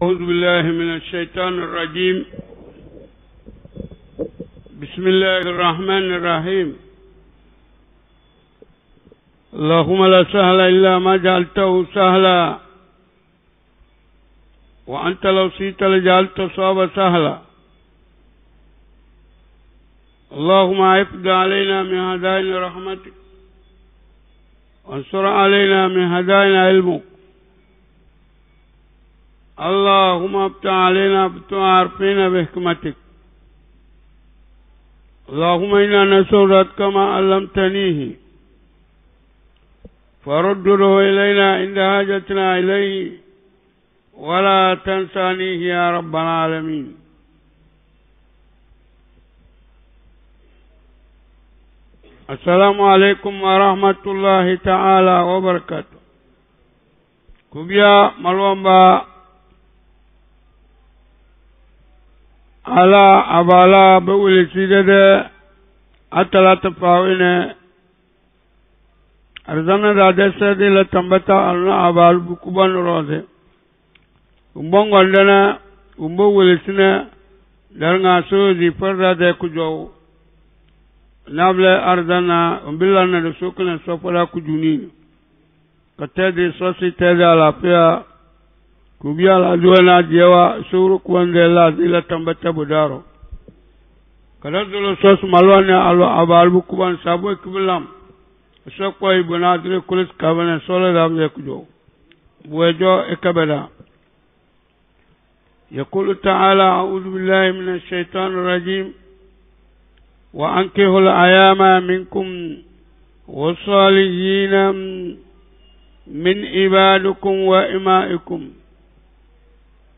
أعوذ بالله من الشيطان الرجيم. بسم الله الرحمن الرحيم. اللهم لا سهل إلا ما جعلته سهلا وأنت لو شئت لجعلت الصواب سهلا. اللهم أفض علينا من هدائن رحمتك وانصر علينا من هدائن علمك. اللهم افتح علينا فتوح عارفين بحكمتك. اللهم إنا نسألك كما علمتنيه فرده إلينا عند حاجتنا إليه ولا تنسانيه يا رب العالمين. السلام عليكم ورحمة الله تعالى وبركاته. كبيا ملومبا على أبالا بولي سيدة أتلا تفاوين أرزانا دادة سيدة لتنبتا ألنا أبال بكبان روزي umbong waldana umbo wulisina darnga sozi farda de kujo nable ardana umbilana de sokuna sofala kujuni katede sosi tede alafia kubia la duana jewa suru kwande la zila tambata budaro kadazulo sos malwana alo abalbu kuban sabo kibilam sokwa ibunadre kulis kabana sola dabje kujo buejo ekabeda. يقول تعالى أعوذ بالله من الشيطان الرجيم وأنكحوا الأيام منكم والصالحين من عبادكم وإمائكم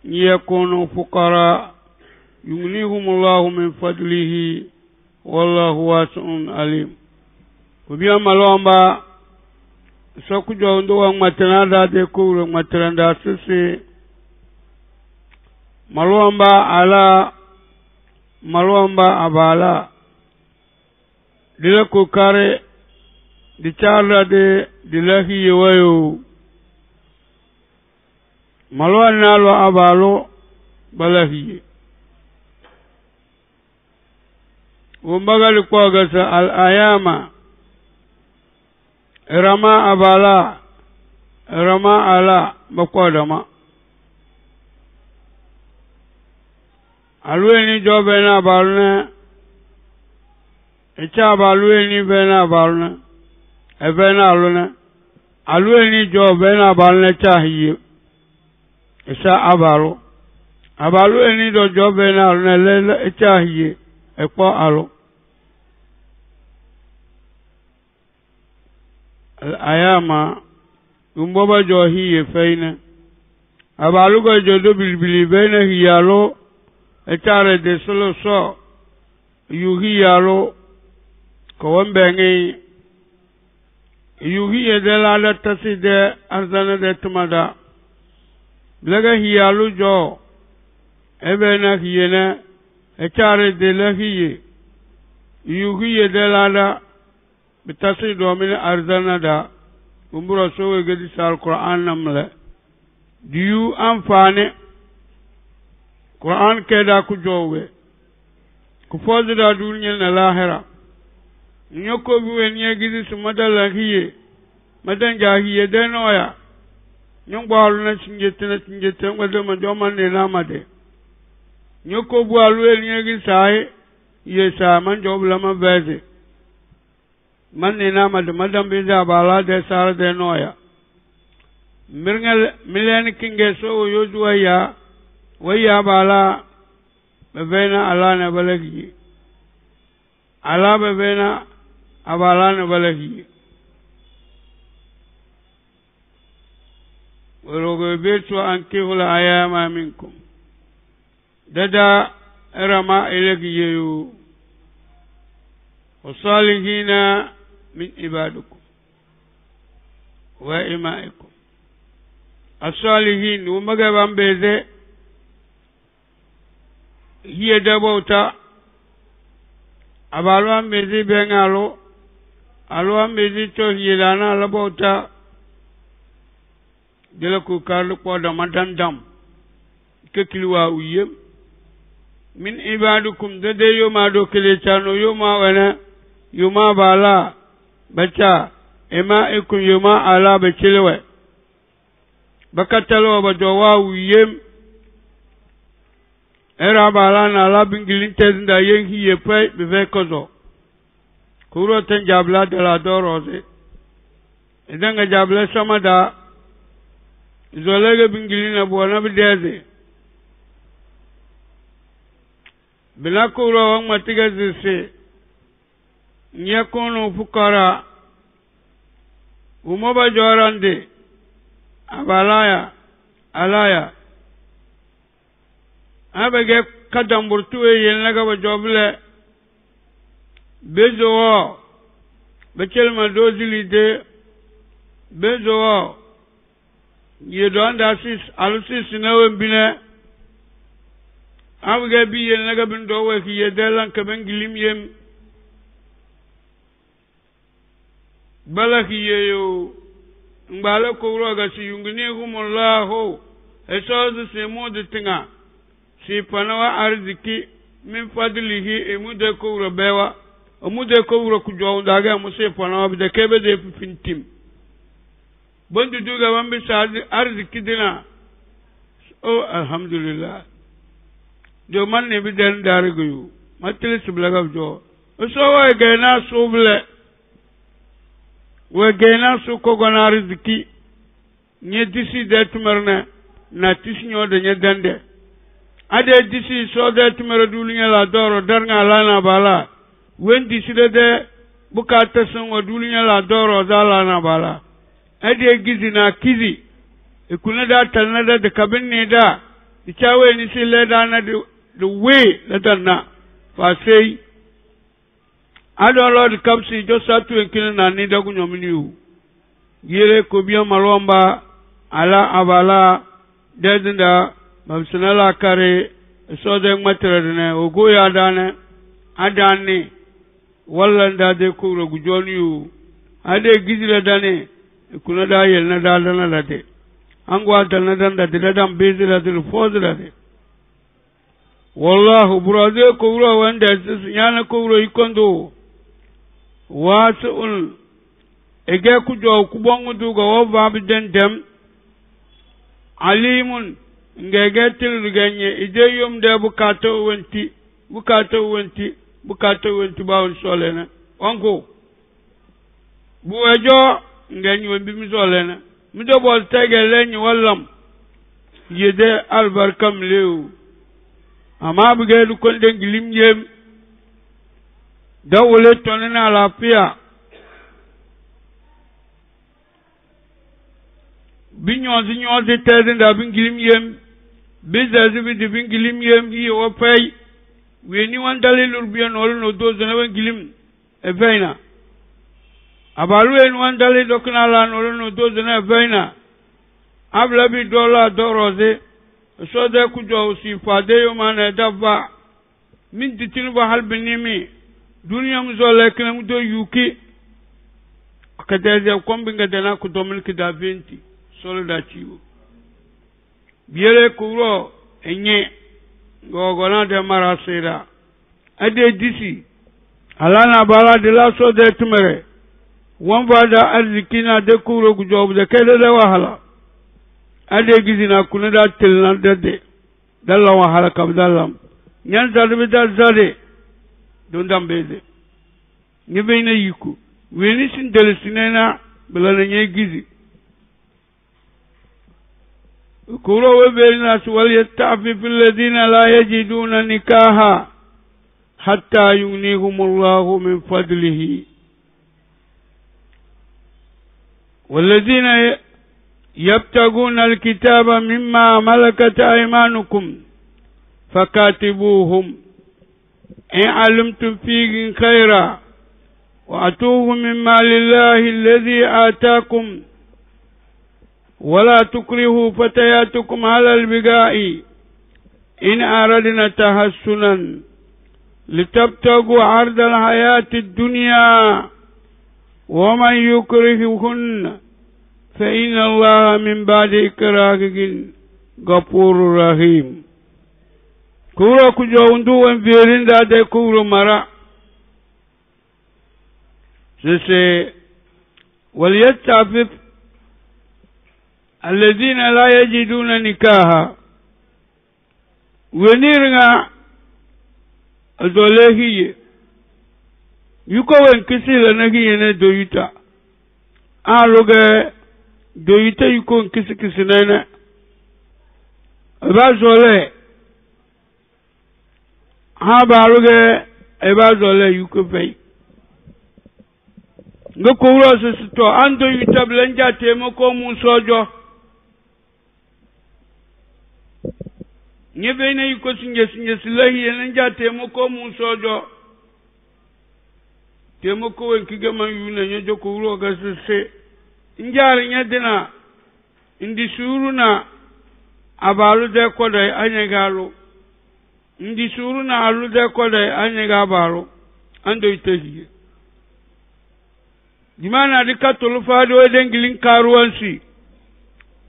يكونوا فقراء يغنيهم الله من فضله والله واسع عليم. وبيا ملومبا سوكو جوندو ومتنا دادي كورو متنا داسسي maluamba abala dila kukare di charla de dilahi yewayo maluana lo abalo balahi umbagali kwa gasa al ayama rama abala rama ala bakwadama alueni jo bena balne echa balueni bena balne ebena alune alueni jo bena balne chahiye esa abalu abalueni jo bena alune le chahiye epo alo ayama umboba jo hiye feina abalu go jo do bilbili bena hiyalo etare de solo so yuhi yalo kawambengi yuhi edela la taside arzana de tumada lega hiyalu jo ebena hiyena etare de la hiye yuhi edela la bitasido min arzana da umbura so gedi sal qur'an namle diyu amfane Quran keda ku jowe ku fozida dunya na lahira nyoko biwe nyegidi sumadala hiye madan jahiye denoya nyongbalu na sinjete ngwado majoma ne namade nyoko bu alu nyegi sai ye sa manjo blama beze manne namade madam biza bala de sar denoya mirngal milen kinge so yojuwa ya ويا بالا ببينا على نبلغي على ببينا أبالا نبلغي ورغبت أنكحوا الأيام منكم ددا رما إليكي والصالحين من عبادكم وإمائكم الصالحين ومغبان بيزي hiye dabauta abalwa mezi bengalo alwa mezi to hiye dana labauta dila ku karlu ko da madandam ككلوا ويم من عبادكم ده يوم دو كليتانو يوم وانا يوم بالا بچا اما اكم يوم على بچلوه بكتلو بدوا ويم era bala na la bingilin tenda yengi yepai beve kozo kuro ten jabla de la doroze edanga jabla samada zolege bingilin na buana bideze bila kuro wang matiga zise nyakono fukara umoba jorande abalaya alaya abege kadamburtu yennaga ba joble bezo bekelma dozilide bezo yedon dasis alusis nawe bine abege bi yennaga bin dowe ki yedelan ka ben gilim yem balaki yeyo mbala ko roga si yungni humullahu esozu semo de tinga si panawa arziki min fadlihi emude ko robewa omude ko ro ku jow daga mo se panawa de kebe de fintim bondu duga wambe sa arziki dina o alhamdulillah do man ne bi den darigo yu matli sublaga jo so wa gena suble we gena su ko gona arziki nye disi de tumarna na tisnyo de nye dande ade disi so de tumero dulinya la doro darnga lana bala wen disi de bukata son dulinya la doro zala na bala ade gizi na kizi ikuna da talna da kabin ne da itawe ni si le da na the way la danna fa sei ado lord kapsi jo satu ekin na ni da kunyo miniu yere ko biya malomba ala abala dedinda mabsanala kare so de matrane ogo ya dane adane wallanda de ko rogu joniu ade gizira dane kuna da yel na dana lade angwa dalna danda de dam bezira de fozira de wallahu brade ko ro wanda yana ko ro ikondo wasu'ul ege ku jo ku bongu duga wo babden dem alimun ngege til ganye ide yum de bukato wenti bawon solena onko buwejo ngani wembi mi solena mi do bol tegele ni wallam yede albarkam lew ama buge du kon de gilim yem dawole tonena lafiya binyozi tezin da bin gilim yem bizazi bi bin gilim yem yi o pay weni wan dalilur biyan no dozo na ben gilim efeina abalu en wan dalil dokna la no dozo na efeina abla bi dola doroze so de ku jo si fade yo man dabba min ditin ba halbinimi duniya mu zo lekna mu do yuki akadeze kombi ngadana ku domilki da 20 solo da ciwo biere kuro enye gogona de marasira ade disi alana bala de la so de tumere won bada arzikina de kuro gujob de kede de wahala ade gizina kuna da tilna de dalla wahala kabdalam nyan zadbe da zade don dambeze nyebena yiku weni sin delesinena bela nye gizi kuro webelina wal yasta'fif alladhina la yajiduna nikaha hatta yughnihumullahu min fadlihi والذين يبتغون الكتاب مما ملكت أيمانكم فكاتبوهم إن علمتم فيهم خيرا وأتوهم مما لله الذي آتاكم ولا تكرهوا فتياتكم على البغاء إن أردنا تحسنا لتبتغوا عرض الحياة الدنيا ومن يكرههن فإن الله من بعد إكراههن غفور رحيم كورو كجو وندو وانفيرين دا كورو مرا سيسي وليتعفف الذين لا يجدون نكاها ونيرنا الدولهية yuko wen kisila nagi yene doyuta aluge doyuta yuko kisi nene eba zole ha baluge eba zole yuko fei ngoko wuro sito ando yuta blanja temo ko mun sojo nyebe ne yuko sinje silahi yene nja temo ko mun sojo temo ko wen kigama yuna nyojo ko wuro ga se njari nyadina indi suruna abalu de ko dai anyegalo ndi suruna alu de ko dai anyega baro ando iteji dimana dikatulu fado dengilin karuwansi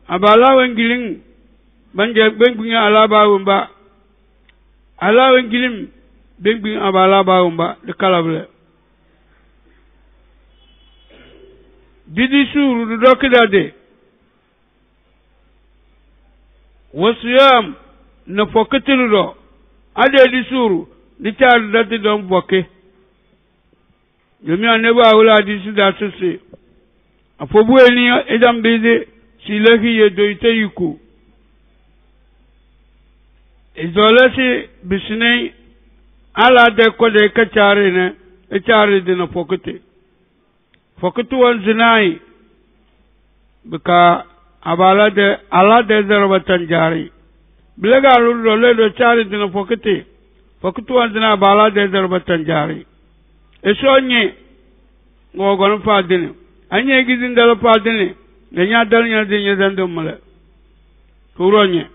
abala wengilin banje bengunya alaba wumba ala wengilin bengun abala ba wumba de kalable didi suru dokidade wasiyam na fokatilu do ade di suru di taal dadi don bokke yomi aneba awla di sida sese afobu eni edam beze silahi yedoite yiku izolasi bisnei ala de kode kachare ne echare de na fokate fokatu wan zinai bika abala de ala de zarabatan jari bilaga lullo le do chari de na fokate fokatu wan zinai abala de zarabatan jari esonye ngogon fadine anye gizin dal fadine ganya dal nya de nya dando mala turonye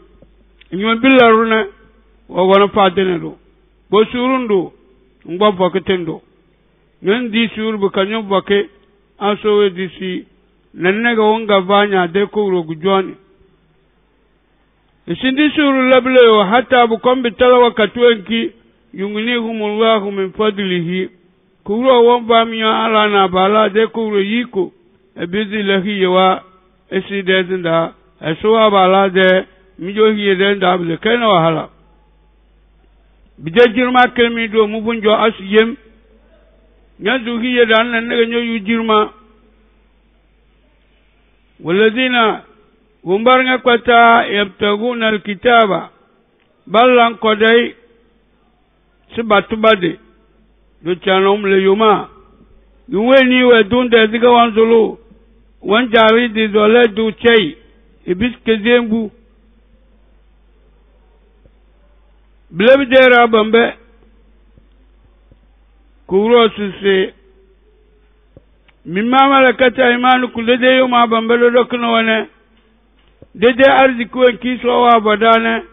inyo billaruna ngogon fadine do bo surundu ngbo fokatendo nan di sur bu kanyo boke aso disi nanne ga wonga vanya de ko rogu joni isindi suru lable wa hatta bu kombi talawa katwenki yunginihumullahu min fadlihi kuro won bamiya ala na bala de kuro yiko ebizi lahi yawa esi de zinda esuwa bala de mijo hiye de nda bile kana wahala bije jirma kelmi do mubunjo asiyem nyanzu hiye dan nan ne nyo yu jirma walladina gumbarnga kwata yabtaguna alkitaba ballan kodai sibatubade do chanom le yuma yuweni we dunde diga wanzulu wan jari di dole du chei ibiske zembu blebdera bambe kuro sise mimma malakata imanukum dede yuma bambe do dokno wane dede arziku en kiso wa badane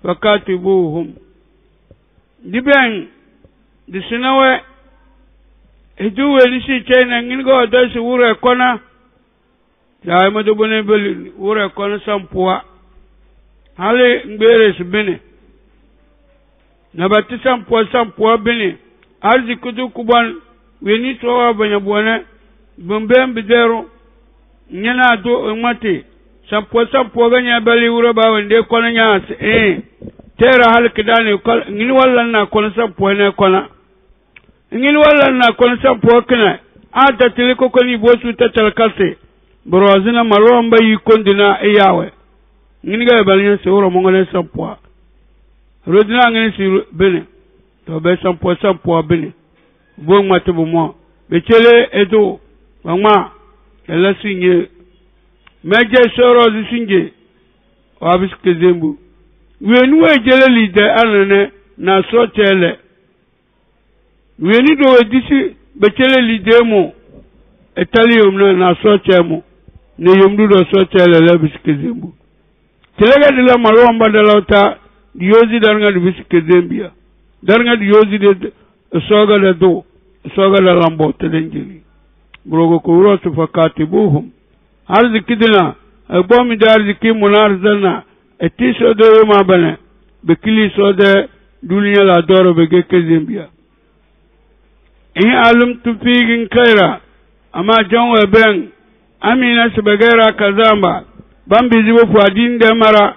fakatibuhum diben disinawe eduwe lisi chena ngingo dasi wure kona ya ma do bone beli wure kona sampua hale ngbere sibene na bati sampua bene arziku du kuban weni towa banya bone bombem bidero nyana do mate sampua ganya beli wure ba wende kona nya tera hal kidane ngini wallan na kona sampua ne kona ngini wallan na kona sampua kana ata tiliko koni bosu tatalkase brozina maromba yikondina eyawe ngini ga balnya se woro mongole sampua rodina ngini si bene to be sampua bene bo ngwate bo mo be chele edo mama ela sinye meje soro zisinje wabiske zembu wenu ejele lide anene na so tele weni do edisi be chele lide mo etalium na so chemo ne yomdu do so tele la biske zembu telega de la malomba de lauta diozi darnga de biske zembia darnga diozi de soga de do soga la lambo telenjili grogo ko rosu fakatibuhum arzi kidina agbomi da arziki munar zanna eti so de ma bane be kili so de duniya la doro be geke zambia in alum tufigin kaira amma jonwe ben amina sibagera kazamba bambizi bo fadin de mara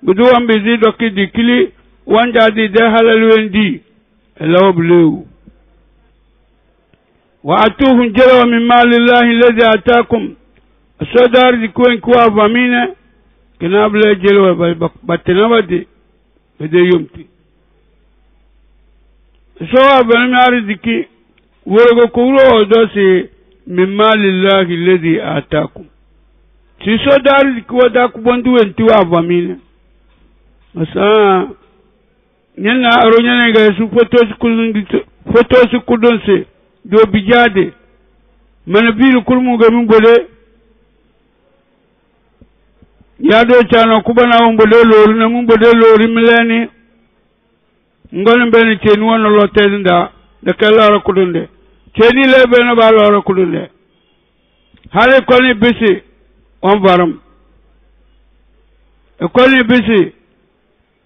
gudu ambizi doki dikili wanja di de halalwendi elaw bleu wa atuhum jalaw min malillahi alladhi ataakum asodar dikwen kwa vamine kinable jalaw batenabadi bede yumti so abani arziki woro ko dosi min malillahi alladhi ataakum si so dari ko da ku bondu wentu avamine asa nyana aro nyana ga su foto su kudonse do bijade man biru kulmu ga min bole ya do chano kubana on bole lori na mun bole lori milani ngol ben cheni wono lo tenda de kala ro kudunde cheni le ben ba lo ro kudunde hale ko ni bisi on varam e ko ni bisi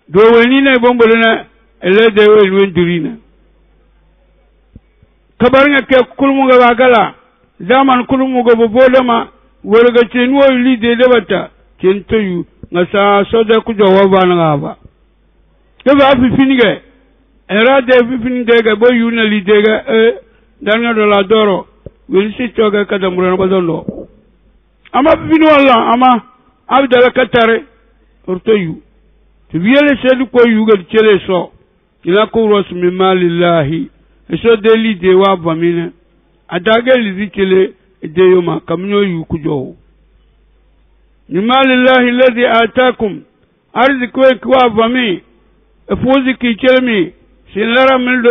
do woni ne bombole na ele de wen durina kabar nga ke kulmu ga bagala zaman kulmu ga bodama worga cheni wo li de debata chen toyu nga sa so de ku jowo ba na ba ke ba fi finige era de fi finige ga bo yu na li de ga dan nga do la doro wen si toga ka da murana bazondo ama binu wala ama abdala katare ortoyu to biele sedu ko yu ga chele so ila ko ros min malillahi so deli de wa vamine adaga lizi chele de yoma kamnyo yu kujo min malillahi alladhi ataakum arziko kwa vami efuzi ki chelmi silara min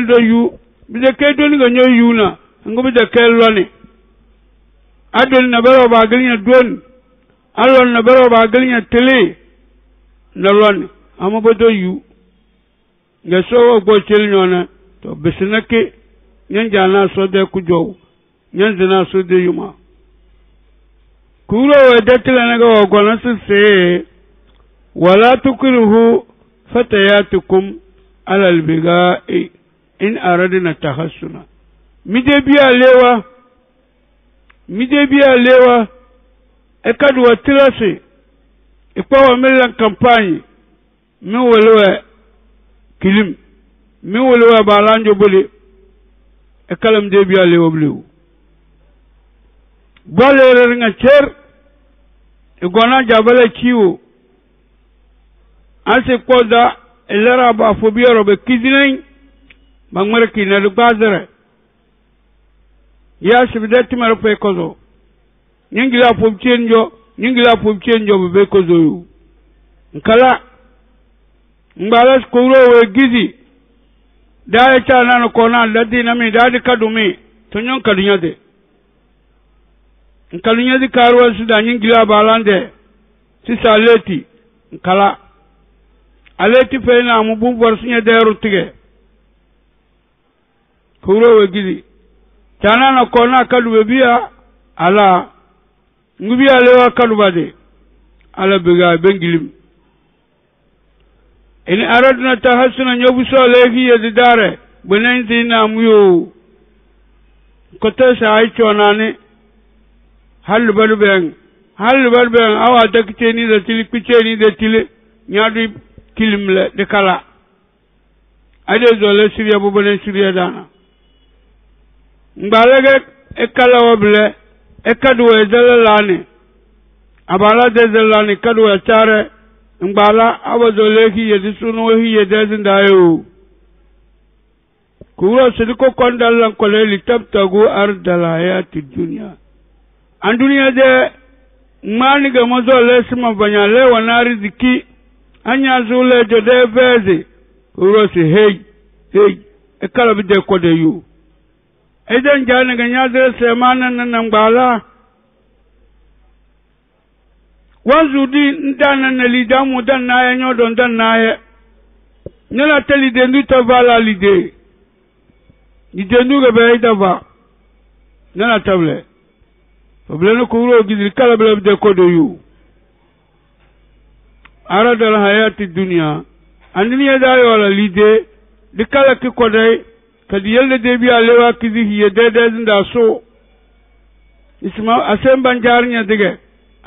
don yu bide ke doni ga nyo yu na ngo bide ke loni adon na baro ba galinya don alon na baro ba galinya tele na loni amma bodo yu ga so go chelnyona to bisinake nyanja na so de kujo nyanja na so de yuma kuro wedatila na go gona se wala tukrihu fatayatukum ala albiga'i in aradna tahassuna mide biya lewa ekadu watirase ikwa melan campagne mi wolwe kilim mi wolwe balanjo bole ekalam de biya lewa blew balere nga cher igona jabale kiwo ase koda elera ba fobiero be kidinen bangmare kinadu bazere ya sibidati maro pe kozo nyingila pobchenjo be kozo yu nkala mbala skuro we gizi da cha nano kona ladi na mi dadi kadumi tonyon kadunyade nkalunyadi karwa suda nyingila balande sisa leti nkala aleti fena mubu borsinya deru tige kuro we gizi chana na kona kaduwe biya ala ngubiya lewa kadubade ala biga bengilim ini aradna tahassuna nyobuso legi yedidare bunenzi na muyo kote sa aichonane hal balben awa dakiteni da tili picheni da tili nyadi kilimle de kala ade zole siriya bubane siriya dana mbalege ekala wable ekadu ezelani abala dezelani kadu echare mbala abazole hi yedisunu hi yedezindayo kuwa sidiko kondalan koleli tabtagu ardala hayati dunya andunia de mani ga mazole sima banyale wanari ziki anya zule jode vezi kuwa si hey ekala bide kode yu edan jana ga nyazere semana nan mbala wazudi ndana na lidamu dan naye nyodo dan naye nela teli de nduta vala lide ni de nduga be dava nela table وبلنا كورو جدي كلا بلا بدأ كوديو أراد الحياة الدنيا الدنيا داي ولا ليدة دكلا كودي كديال دبي على كذي هي ده زندا سو اسمه أسم بنجارني دقة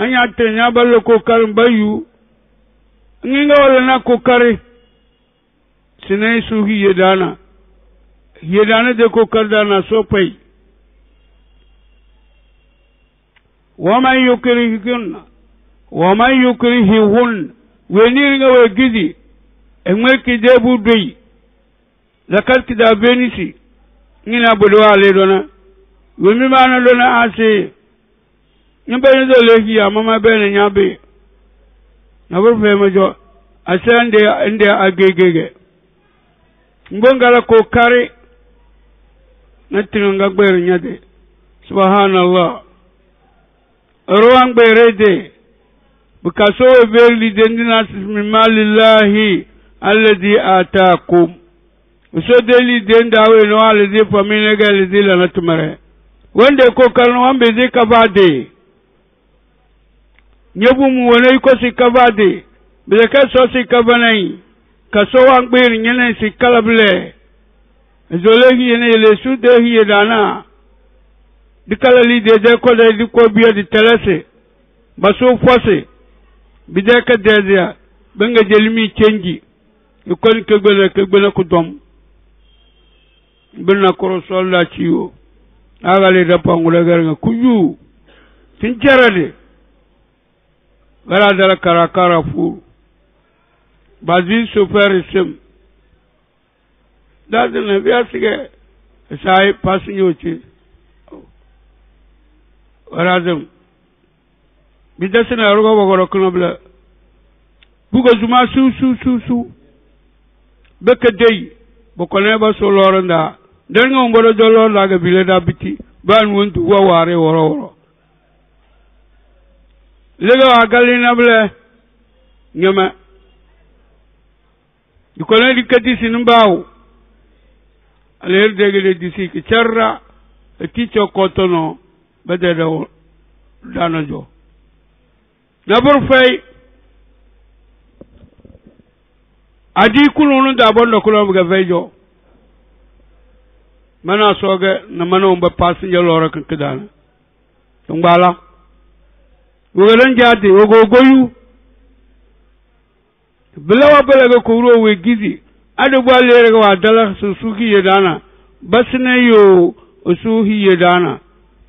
أني أتنيا بالكو كارم بايو نيجا ولا نا كوكاري سنة سوهي يدانا ده كوكار دانا سو باي وما يكرههن ونيرنga وجدي امك دبو دوي لكن كده بينسي نينا بدوا عليه دونا ومي ما انا دونا اسي نبين دولي يا ماما بين نيابي نبر فيما جو اسان ande agegege ngongala ko kare natinga gber nyade subhanallah ruwan berede bukaso verli dendina min malillahi alladhi ataakum so deli denda we no alladhi famine gal dila natmare wande ko kalno wambe ze kabade nyebu mu wonay ko si kabade bele ka so si kabanai kaso wan ber nyene si kalable zolegi yene le sudehi yedana dikala li de ko de di ko biya di telese baso fose bide ka dezia benga jelimi cenji ikon ke gbele ko dom benna ko solla ciwo agale da pangula garga kuju tinjarade gara dala karakara fu bazi super sim da na biya sige sai pasinyoci warazam bidasina rogo bogoro kunobla bugo zuma su beke dey bokole ba so loranda den ngom bodo jolo laga bile da biti ban wontu wa ware woro lega agalina ble nyama dikole dikati sinumbaw aler degele disi ki charra ti chokotono bade da dana jo nabur fay adi kulunu da bondo kulo ga fejo mana soga na mano ba passenger lora kan kidana tungbala wogan jade ogogoyu bilawa balaga kuro we gizi adu balere ga dala suki yedana basne yo usuhi yedana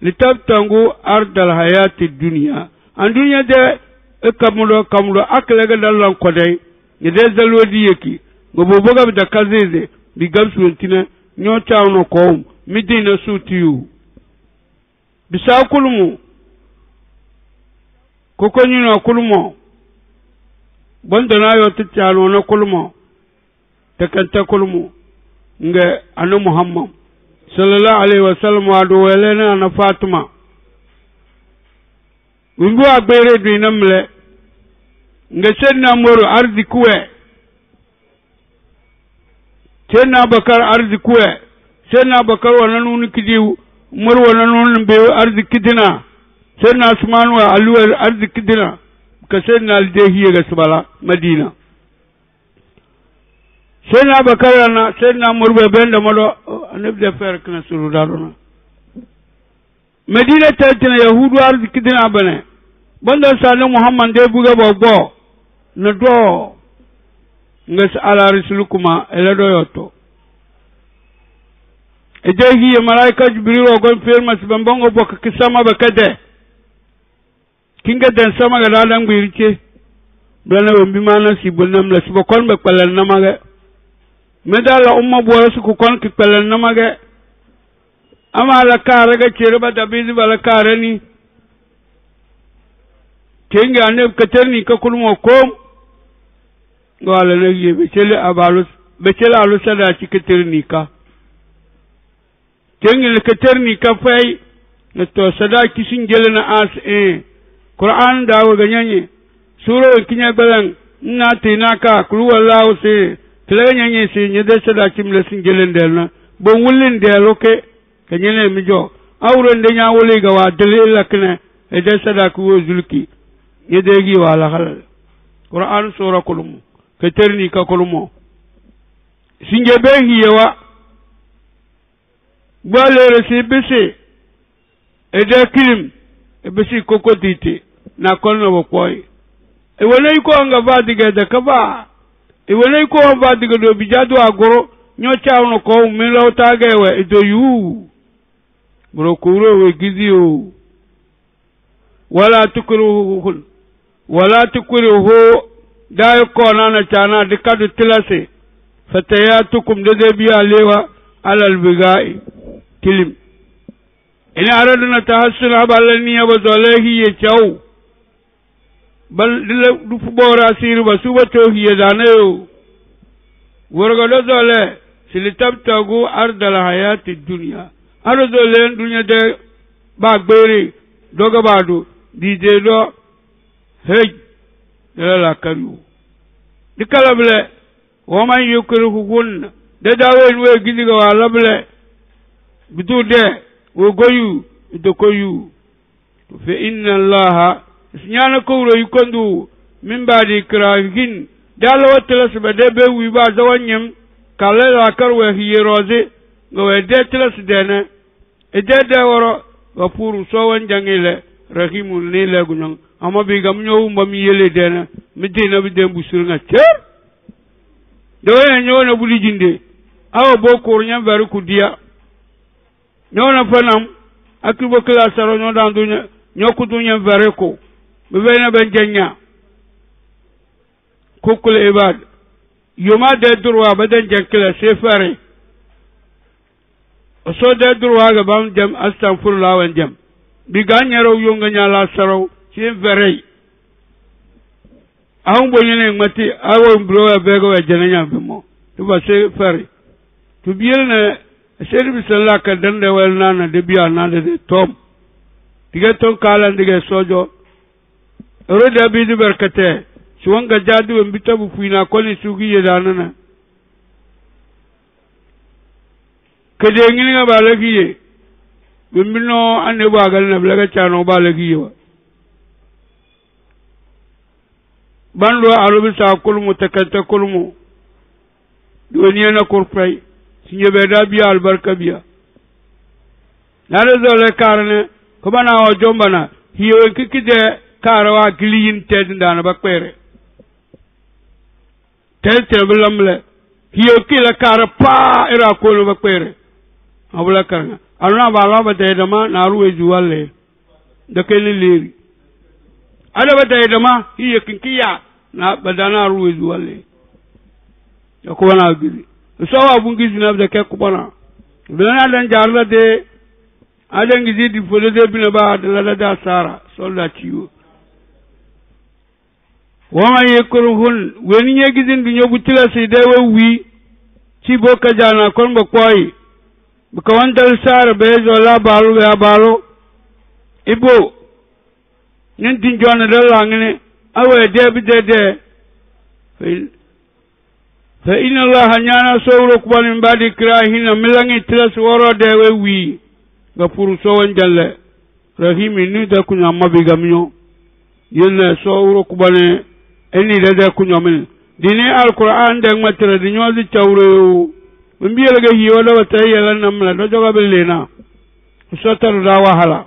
litabtangu ardal hayati dunya an dunya de kamulo aklega dalan kodai ne de zalodi yeki go boboga da kazeze bi gamsu ntina nyo tawno ko midina sutiu bisa kulmu koko nyino kulmo bondo na yo titalo na kulmo takanta kulmu nge anu muhammad sallallahu alaihi wasallam adu welena na fatima wingu agbere dinamle nge senna moro arzikuwe senna bakar arzikuwe senna bakar wannan unikidiu moro wannan be arzikidina senna usman wa alwa arzikidina ka senna aldehiye ga subala madina senna bakar na senna murbe benda modo anab de fer kana suru daruna medina tatina yahudu arzikidina bane banda sanu muhammad de buga bogbo na do ngas ala risulukuma ele do yoto ejehi malaika jibril ogon firma sibambongo bok kisama bakade kinga den sama ga dalan gwirke blana wambi mana sibulnam la sibokon be kwalen namaga medala umma boyo su kon ki kwalen namaga ama la kare ga cerba da bizi bala kare ni kinga ne katerni ka kulmo kom wala ne yebe cele abalus be cele alu sada ci katerni ka kinga ne katerni ka fay ne to sada ki singelena as Qur'an da wa ganyanye suro kinya balan na tinaka kulu wallahu se tleganyanye se nyede sada kimle singelen delna bon wullin de loke kanyene mijo awron de nya wole ga wa dele lakne e de sadaku wo zulki yedegi wala halal Qur'an sura kulum ke terni ka kulumo singe be hiyewa balere si bisi e de kilim e bisi kokotiti na kolno bo koy e wonay ko nga badige de kaba e wonay ko badige do bijadu agoro nyo chawno ko min law tagewe e do yu bro kuro we gidio wala tukruhu dayo ko nana chana de kadu tilase fatayatukum de biya lewa alal bigai tilim ina araduna tahassul abalani abazalahi ye chaw bal du fubora siru basuba tohiye danayo worgodo zole silitabtagu ardal hayati dunya arzole dunya de bagbere doga badu dije do hey la kanu dikalable wa man yukrihuun de dawen we gidiga wala ble bidu de wo goyu do koyu fa inna allaha isnyana kowro yukondu min badi krahin dalo watla sabade be wi ba zawanyem kala la karwe hiyeroze go de tlas dene e de woro wa puru so wan jangile rahimul ni le gunyon ama bi gam nyow mbam yele dene mi dina bi dem busur nga cer do nyow na buli jinde awo bo ko nyam baru kudia nyow na fanam akibo kala saro nyow dan dunya nyoku dunya bare ko be bena ben jenya kokul ibad yoma de durwa badan jankila sefare so de durwa ga bam jam astaghfirullah wan jam bi ganyaro yonga nyala saro ci verey awon bonyene ngati awon bro bego e jenanya bimo to ba se fare to biel na service la ka dande wel nana de biya nana de tom dige ton kala dige sojo rode bi di berkate ci wanga jadu en bitabu fuina ko ni sugi yedanana kede ngini nga balagiye bimbino ane bagal na blaga chano balagiye bando alubi sa kulmu takanta kulmu duniya na kurfai sinye beda biya albarka biya nare zole karne ko bana o jombana hiyo kikide karawa giliyin tedindana bakwere tete bilamle hiyo kila kara pa ira ko bakwere abula karna aluna bala bata dama na ruwe juwalle da kai leri ada bata dama hiyo kinkiya na badana ruwe juwalle ya ko na gidi so wa bungi zina da kai ko bana bana dan jarla de adan gidi di folo de bina ba da da sara solda ciwo wama yekruhun weni nyegidin du nyogu tila si dewe wi ci boka jana kon ba koy buka wandal sar bezo la balu ya balu ibo nintin jona de langene awe de bi de fa inna allah nyana sawru kubani mbadi krahina milangi tila si woro dewe wi ga puru so wanjalle rahimi ni da kunya mabiga minyo yella sawru kubani eni dada kunyomin dini alquran de matra di nyozi chawro mbiela ga hiyo da wata yela namla do joga belena sotar da wahala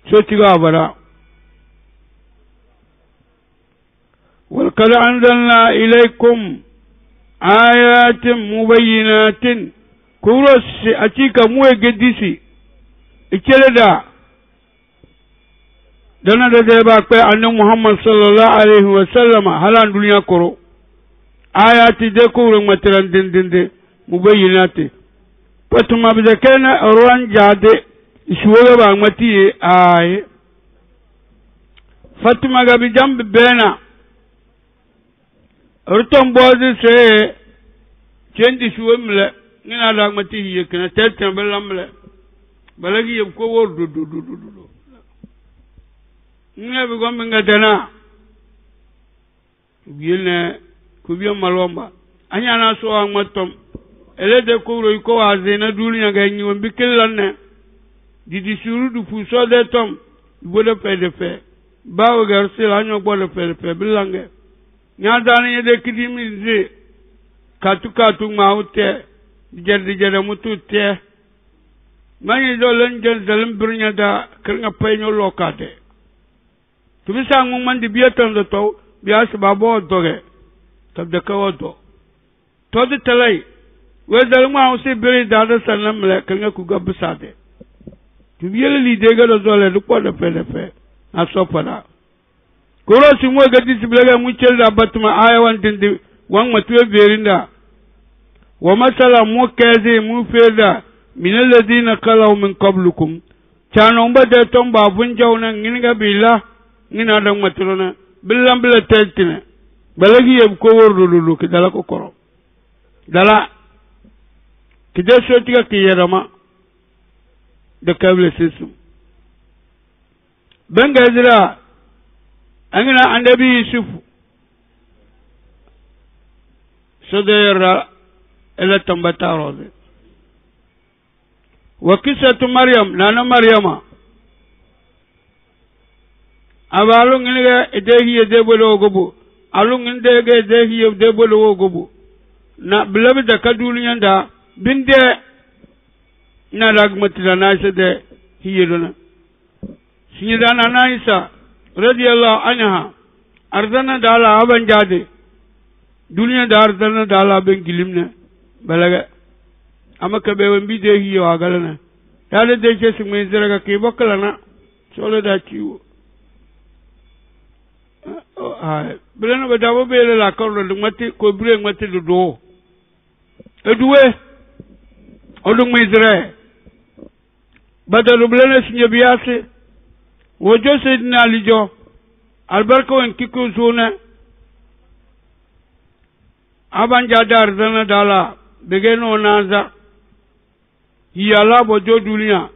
so tiga bara wal qad anzalna ilaykum ayatin mubayyinatin kuros atika muwe gedisi ikeleda dana da zai ba kai annabi Muhammad sallallahu alaihi wa sallama halan duniya koro ayati de ko mataran dindinde mubayyinati patuma bi zakana ruwan jade ishuwa ba mati ay fatima ga bi jambe bena ruton bozi se kendi shuwa mle ngina da mati hiye kana tete belamle balagi yeb ko wor du nge bi gombe nga dana bielne kubiyo malomba anya na so an matom ele de ko ro ko azena duniya ga nyi won bikilanne didi suru du puso de tom bodo pe de fe bawo garse la nyo bodo pe bilange nya dani de kidimi ze katu maute dijerde mutu te mani do len jel zalim birnya da kirnga peño lokate tumisa ngum man di bietan do to biya sababo doge tabde kawodo to de talai we dalma usi biri da sallam le kirnga ku gabsade tu biele li de ga do le du ko de pe na sopada koro si mo ga disiblega mu chel da batuma aya wan dindi wan matuwe berinda wa masala mu kaze mu feda min alladhina qalu min qablukum chano mbade tom ba bunjawna nginga bila ngina da matrona billam bila teltine balagi yeb ko wordulu ki dala ko koro dala ki de sotiga ki yerama de kable sesum benga zira angina annabi yusuf sodera ela tambata rode wa kisatu maryam nana maryama abalu nginga edehi edebolo gobo alu nginde ge edehi edebolo gobo na bilabi da kadulu nyanda binde na ragmatila na sede hiyelona sinyidana na isa radiyallahu anha ardana dala aban jade dunya da ardana dala ben gilimne balaga amaka be won bide hiyo agalana yale de ke sumay ziraga ke bokalana solo da ciwo bilana ba dawo be la korlo de mati ko bure mati do eduwe odu may zira badalu bilana sinye biase wojo sayyidina alijo albarka wan kiko zona abanja dar dana dala begeno naza yala bojo dunia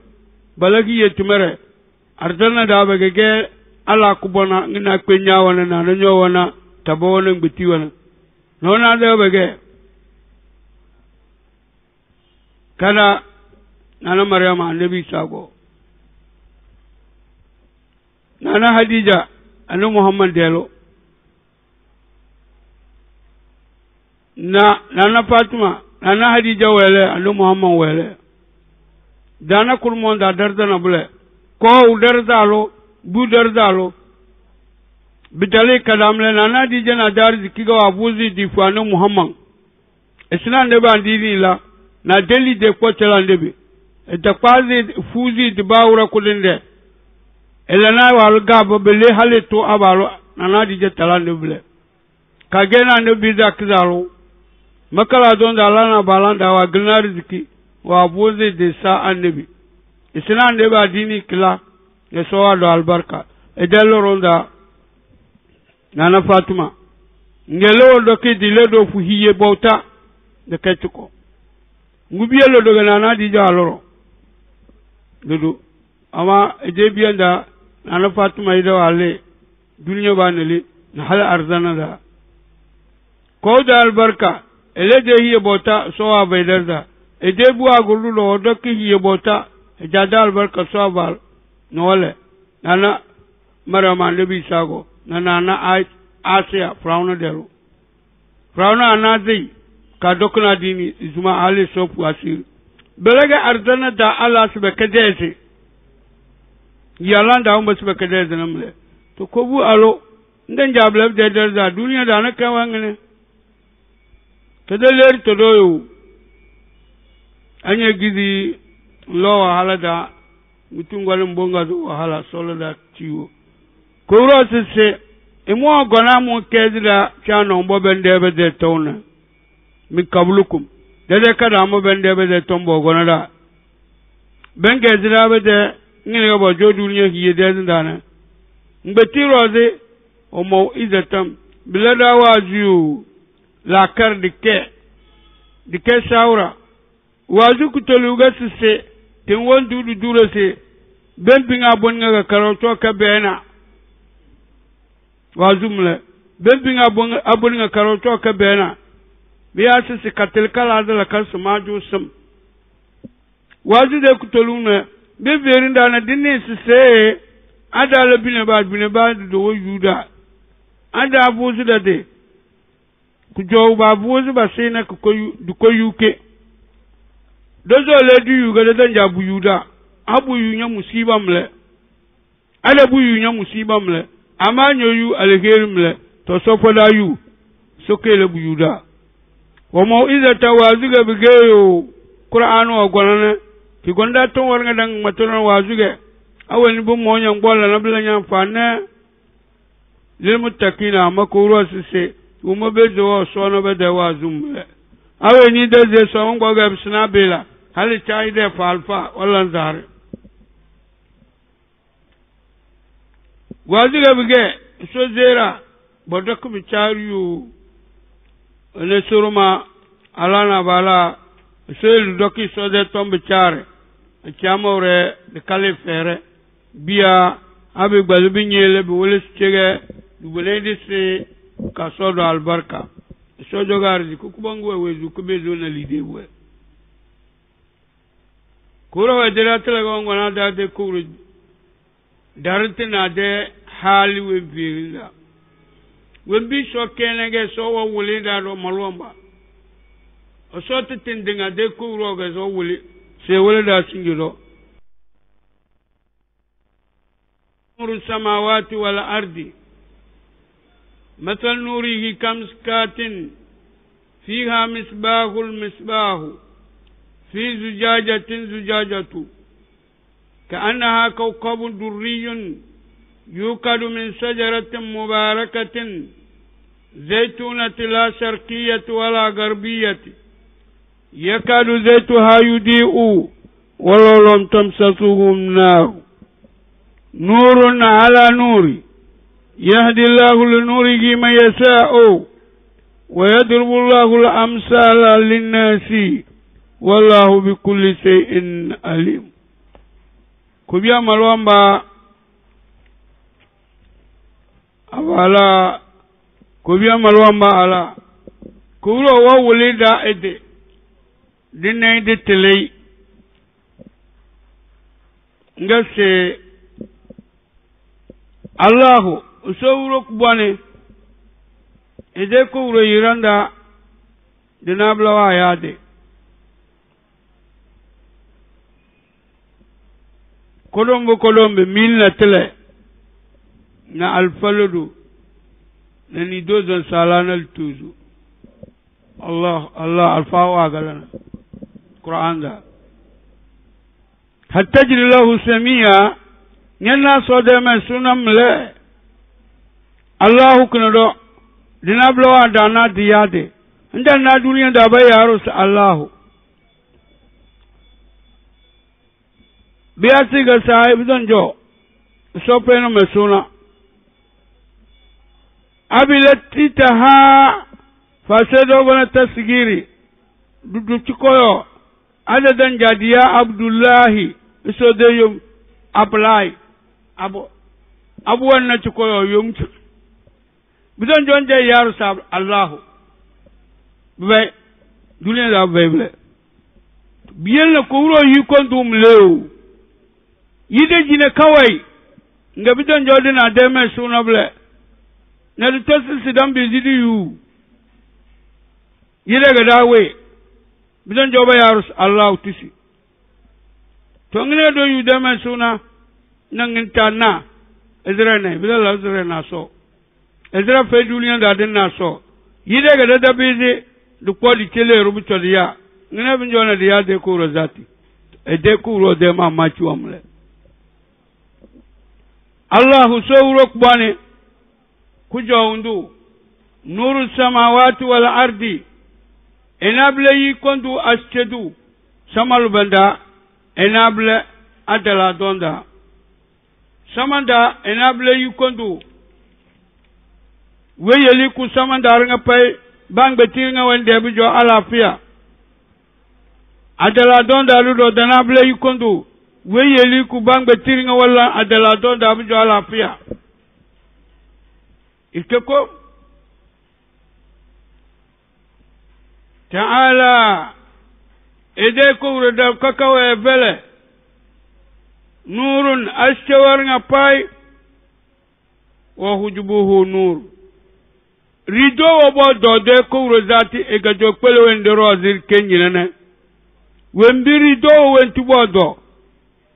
balagi yetumere ardana da bagege ala kubona ngina kwenya wana na nyo wana tabona ngiti wana nona da bage kana nana maryama annabi sago nana hadija anu muhammad delo nana fatima nana hadija wele anu muhammad wele dana kurmon da dardana bule ko dardalo bu dardalo bidale kalamle nana hadija na darzi kiga abuzi di fanu muhammad esna de bandini la na deli de ko telande de kwazi fuzi de bawra kulinde elana wal gabo bele haleto abalo nana dije talande bule kagena ne biza kizalo makala don da lana balanda wa gnar ziki wa boze de sa annabi isna ne ba dini kila ya so do albarka e delo ronda nana fatima ngelo do ke dile do fu hiye bauta de ketuko ngubielo do nana dije aloro dudu ama eje bianda nana fatima ido ale dunya banele na hal arzana da ko da albarka ele de hiye bota so abaydarda ede bu agulu lo do ki hiye bota jada albarka so abal nole nana marama nabi sago nana asia frauna dero frauna anadi ka dokna dini izuma ale sofu asir belega arzana da ala sbe kadese yalanda umba sbe kadese namle to ko bu alo ndan jable de da duniya da na kawangene tadaler todoyo anya gidi lo wahala da mutungwale mbonga do wahala solo da tiwo ko ro se emo gona mu kezira chano mbo bende be de tona mi kablukum de kada mo bende be de tombo gona da ben kezira be de ngine go jodu nye hiye de ndana mbeti roze o mo izatam bilada wazu la kar dike saura wazu kutoluga sise tin won dudu duro se ben binga bonga ga karoto ka bena wazu mle ben binga bonga karoto ka bena biya sise katel kala da kar sumaju sum wazu de kutoluna beverin da na dinne su sai ada la bine ba do yuda ada abuzu da de ku jo ba abuzu ba sai na ko yuke dozo le du yuga da dan jabu yuda abu yunya musiba mle ada bu yunya musiba mle amanyo yu alheri mle to sofoda yu sokele bu yuda wa mau'izata wazuga bigeyo qur'anu ogolana ki gonda ton war nga dang matono wazuge awani bu monya ngbola na bla nyam fana lil muttaqina makuro sise uma bezo so no be de wazum awani de ze so ngo ga bisna bela hali chai de falfa wala zar wazuge bige so zera bodak bi chariyu ne suruma alana bala sel doki so de tombe chare chamore de kalifere bia abi gbalbi nyele bi wole chege du bolende se ka sodo albarka so jogar di ku bangu wezu ku bezo na lide we kuro we dira tele gongo na da de kuro darante na de hali we biila we bi so kenege so wo wole da do malomba o so tindinga de kuro ga so wole se wole da singiro نور السماوات والأرض مثل نوره كمسكات فيها المصباح في زجاجة كأنها كوكب دري يوقد من شجرة مباركة زيتونة لا شرقية ولا غربية يكاد زيتها يضيء ولو لم تمسسه النار نور على نور يهدي الله لنوره من يشاء ويضرب الله الأمثال للناس والله بكل شيء عليم كبيا ملوامبا أبالا كبيا ملوامبا على كورو وولدا إدي دينا إدي تلي ngase Allahu usawuro kubwane ede ko wuro yiranda dinabla wa yade kolombe milna tele na alfaludu na ni dozan salanal tuzu Allah alfawa galana Qur'an da hatta jillahu samia nyenna so de men sunam le Allahu kunodo dinablo adana diyade ndan na duniya da bai yaro sa Allahu biya siga sahib donjo so peno me suna abilati taha fasedo bana tasgiri du chikoyo adadan jadiya Abdullahi so de yum apply abu wannan ci koyo yumtu bidon jon je yaru sab Allah be duniya da bible biyen la ko wuro yi kon dum lew yide jine kawai nga bidon jodina de me sunable na du tosi dan bi zidi yu yide ga dawe bidon joba yaru Allah tisi to ngene do yu de me suna nangin tanna ezra ne bilal ezra na so ezra fe duniya da din na so yide ga da bizi du ko di tele rubuto dia ngene bin jona dia de ko rozati e de ko ro de ma ma chuamle Allah sawro kubane kujo undu nuru samawati wal ardi enable yi kondu askedu samal banda enable adala donda samanda enable yukondu weyeli ku samanda nga pay bang betir nga wende bijo alafia adala donda ludo danable yukondu weyeli ku bang betir nga wala adala donda bijo alafia ikeko ta'ala ede ko urada kakawe vele nurun ashawar nga pai wa hujubuhu nur rido wo bo dode ko rozati e gajo pele wende rozir kenyina na wembi rido wenti bodo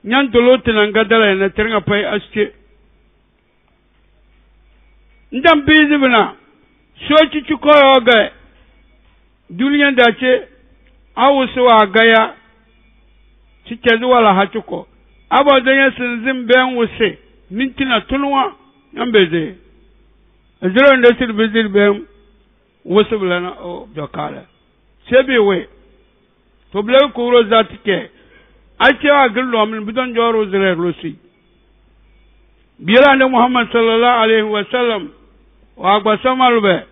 nyantolo tinangadala na trenga pai aske ndam bizi bina soci ci koyo ga duniya da ce awusu wa gaya cike zuwa la hacuko abadan ya sinzin bayan wuse mintina tunwa yan beze ajiran da sir bezir bayan wasu bulana o dokala sebe we to ble ko ro zatike a cewa gillo min bidon joro zire rosi biyara da Muhammad sallallahu alaihi wa sallam wa gba samalbe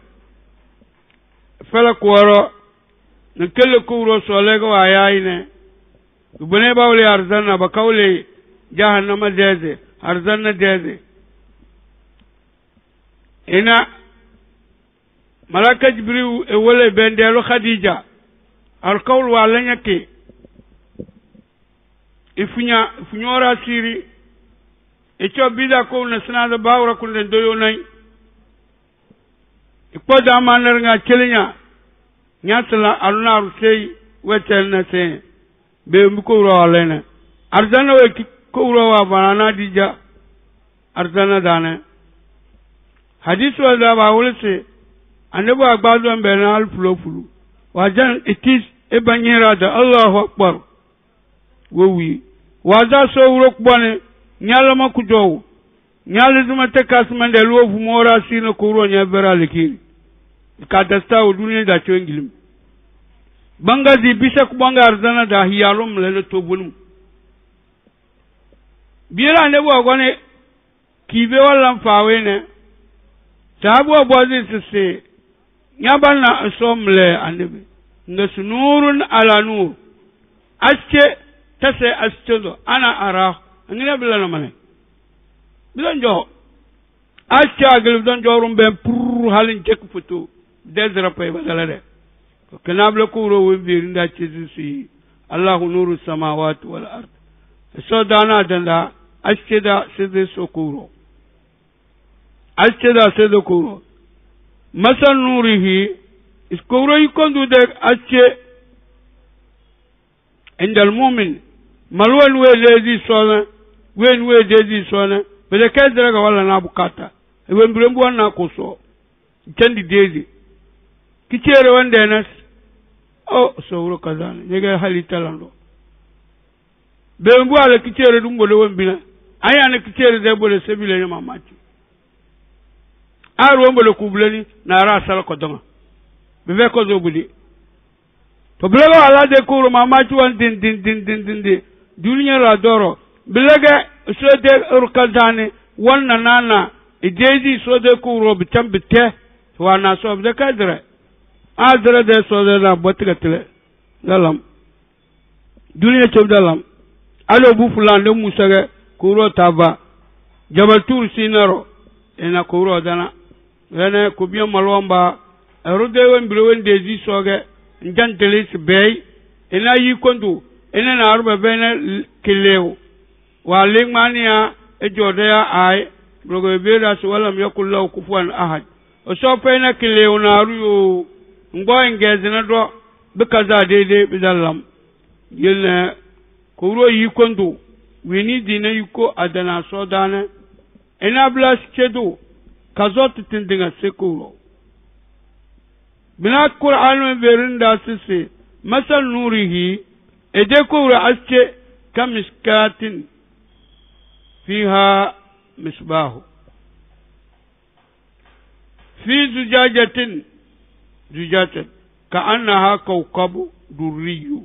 fela kuwaro na kelle kuwro solega wa yayine ubune bawle arzanna ba kawle jahannama deze arzanna deze ina malaka jibril e wole bendelo khadija al qawl wa lanyake ifunyora siri e cho bida ko na sanada bawra ko den doyo nay ipoda manar nga kelinya nyatla aluna rusei wetel na se be mko ro alena arzana we ko ro wa banana dija arzana dana hadith wa da ba wulse annabi agbado be na alfulofulu wajan itis e banyera da Allahu akbar wowi waza so wuro kubane nyala makujow nyala duma tekas mande lofu mora sino ko ro nya beraliki ka dasta o duniya da to ngilim banga di bisa ku banga arzana da hiyalum le to bunum biira ne bo gone kibe wallan fawe ne tabu bozi sisse nyabana asomle anabi ngasnurun ala nur aske tase astedo ana ara ngina bilana mane bilan jo aske agel don jorum ben pour halin tek foto desra pay badala de kanable ko ro webir nda ci Allahu nuru samawati wal ard so dana danda aske da sede sokuro aske da sede kuro masal nurihi iskuro yikondu de aske indal mu'min malwan we lezi sona wen we dedi sona bele kedra ga wala na bukata e wen brembu wana ko so kendi dedi kicere wande nas o sowro kazana nyega halitalando bembu ala kicere dum bole wombina aya na kicere de bole sebile nyama mati aro wombole kubuleni na ra sala ko donga be ko zobudi to blega ala de ko mamachi wan din duniya la doro blega so de urkazane wanna nana idezi so de ko ro bitambite wana so de kadre adre de so de la botikatele dalam duniya chobdalam alo bu fulande musage ko ro taba jabal tur sinaro ena ko ro dana ene ko biya malomba rode wen brewen dezi soge njantele sbey ena yikondu ena na arba bena kilew wa lingmania e jodea ay blogo bera so wala yakullahu kufuwan ahad o so pena kilew na ruyo ngo engezina do bikaza dede bidalam yelna ko ro yikondu wini dina yiko adana so dana ena blas chedo kazot tindinga sekuro bina Qur'an verinda sisi masal nurihi edeko ra'aske kamiskatin fiha misbahu fi zujajatin ka'annaha kawkabu durriyu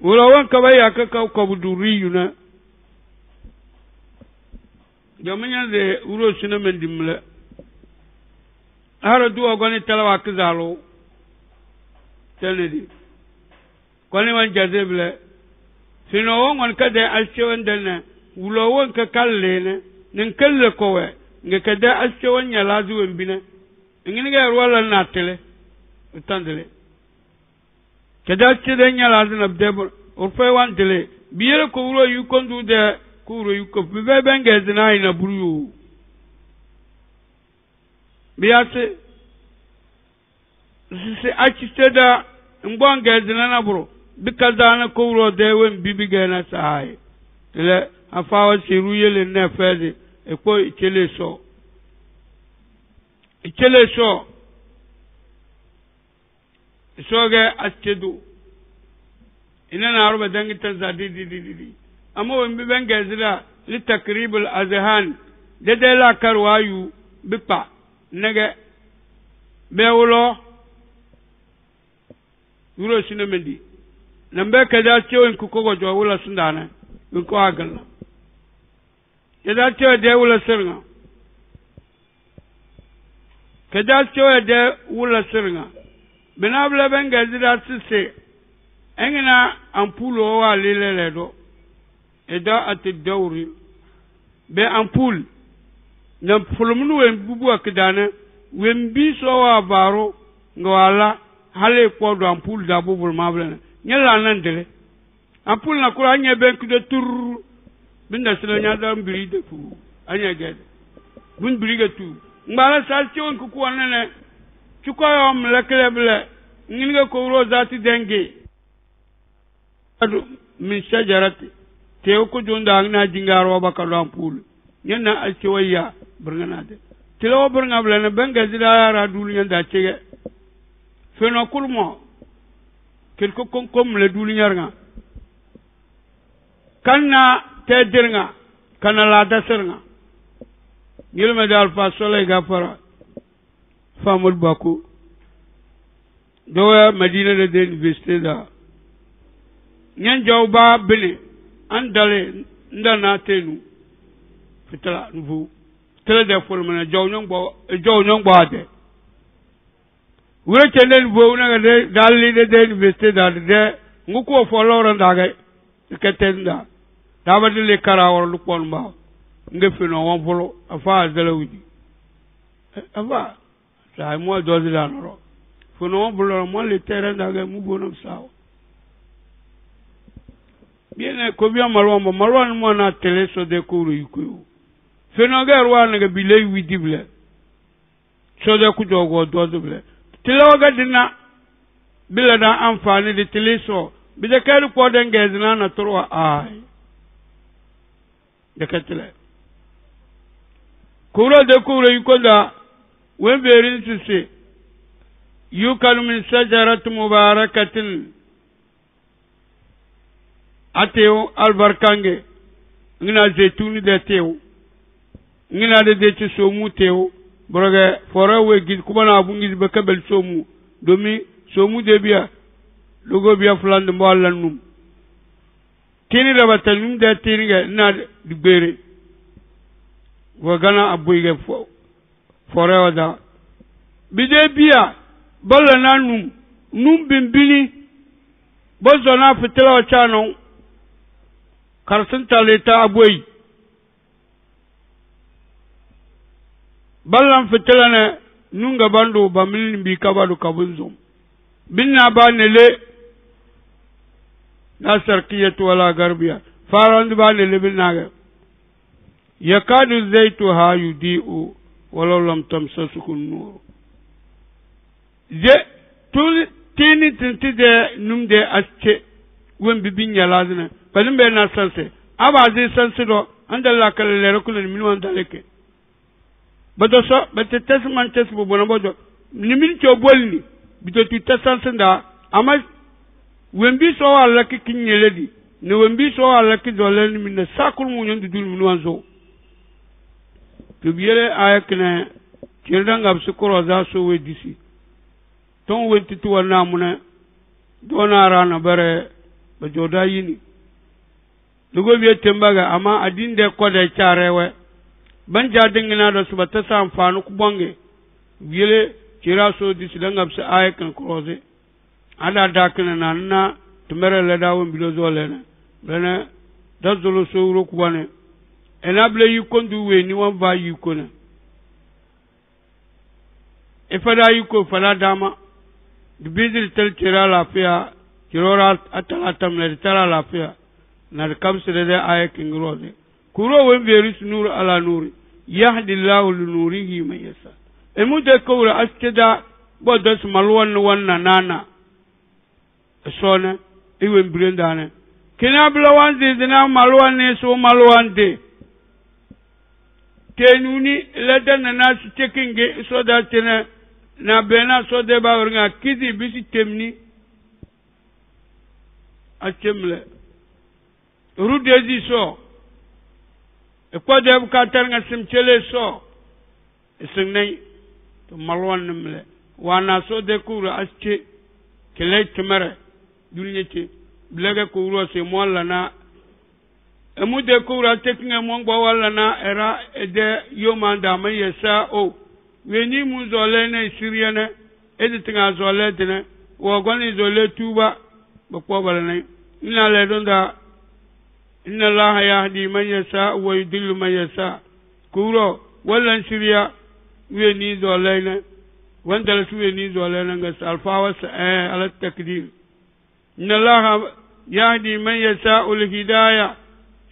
ulawan kabaya ka kawkabu durriyu na jamanya de uro sinamen dimle haro duwa goni talawa kizalo tenedi koni wan jazeble sino won kade alchewen dana wulo won ka kallene nin kalle kowe nge kade alchewen ya lazu wembina ngini ga wala na tele utandele kade alchewen ya lazu na debor urfe wan tele biyere ko wulo yu kondu de kuro yuko be benge zina ina buru biase se achiteda ngbonge zina na buru bikazana kuro dewe bibiga na sai le afawa siru yele na fede ekpo ichele so soge achedu ina na arba dangi tanzadi amma wani benge zira li takribul azhan de la karwayu bipa nege bewlo yuro sinemendi nambe kada cewa ku kogo jo wala sundana ko agal kada cewa de wala sirnga kada cewa de wala sirnga benabla benge zira sise engina ampulo wa lelele do eda ati dawri be ampul na fulumnu wen bubu akdana wen bi so wa baro ngwala hale ko do ampul da bubul mabla nyala nan dele ampul na kura nya ben kude tur binda sila nya da mbiri de fu anya gede bun biri ga tu ngala sal ci won ku ko nene ci ko yom lekleble nginga ko ro zati denge adu min shajarati tew ko jonda na jingaro ba ka lampul nyana alciwaya burganade tilo burngable na benga zida ra dul da cege feno kulmo kel ko kom le dul nyarga kanna tedirnga kana la dasirnga yilma dal fa solay gafara famul baku doya madina de université da nyan jawba bene andale ndana tenu fitala nuvu tele de formana jawnyong ade wure chende nuvu na de dalli de université da de nguko foloro ndaga ketenda dabade le karawor lu pon ba ngefino won folo afa dalawudi afa sa mo dozi la noro fono won folo mo le terrain ndaga mu bono sawo bien ko bien marwan mo na tele so de kuru yuko fenoga rwa na bile widible so de ku jogo dozible tilawaga dina bila da amfani de tele so bi de kar ko de ngezna na turwa ai de katile kuro de kuru yuko da weberin sise yukal min shajarat mubarakatin ateo albarkange ngina zetuni de teo ngina de ci somu teo broge forawe gid kubana abungi be kabel somu domi somu de biya logo biya fulande mballan num kini rabata num de tinga na di bere wagana abuige forawa da bide biya balla num bimbini bozo na fitela chano karsun taleta aboyi ballan fitila ne nunga bando ba milin bi kabadu kabunzo binna ba nele na sarkiyatu wala garbiya faran ba nele binnaga yakadu zaitu ha yudiu walau lam tamsasuku nur je tul tini tintide numde asce wen bibin yalazina balin be na sanse aba zai sanse do andalla kala lere kulun minwan daleke bado so bete tesman tes bo bono bodo ni min cho bolni bito tu tesanse nda ama wen bi so wala ki kinyeledi ne wen bi so wala ki dolen min na sakul mu nyandu dul minwan zo to biere ayakne kirdanga sukoro za so we disi ton wenti tu wana muna dona rana bare ba joda yini dugo biye tembaga ama adinde ko de charewe ban jadingina da su bata sa amfani ku bonge biye kira so disi dangam se ayakan kroze ada dakina na tumere le dawo bilo zole na bena dazolo so ro ku bane enable yi kondu we ni wan va yi kona e fada yi ko fada dama bizil tel kira lafiya kirora atala tamle tara lafiya na kamse de ayakin groze kuro wen veris nur ala nuri yahdi Allahu li nurihi man yasha emude kura askeda bodos malwan wanna nana sona iwen brendane kina bla wande dina malwan ne so malwande tenuni ledana nas tekinge so da tena na bena so de ba nga kidi bisi temni achemle rudezi so e ko de ka tar nga simchele so isinai to malwan nimle wana so de kura asche kele temere dunyete blega kura se molla na emu de kura tekinga mongwa wala na era ede yomanda man yesa o weni mu zole na Syria na editinga zole tene wo goni zole tuba bakwa bala na ina le donda inna Allah yahdi man yasa wa yudillu man yasa kuro wala Syria weni zole na wanda la weni zole na ga alfa wa ala takdir inna Allah yahdi man yasa ul hidayah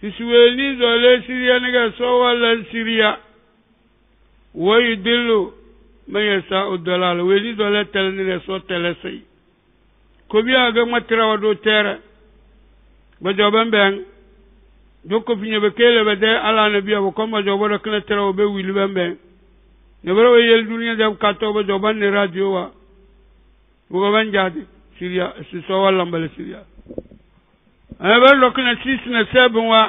sisuweni zole Syria na ga so wala Syria ويدل من يساء الضلال ويزيد ولا تلني سو تلسي كوبيا غما تراو دو تيرا بجوبن بن دوكو فيني بكيل بده على نبي ابو كما جوبو كنا تراو به ويل بن نبرو يل دنيا دم كاتو بجوبن راديو وا بوغبن جادي سيريا سو ولا مبل سيريا انا بل كنا سيسنا سبن وا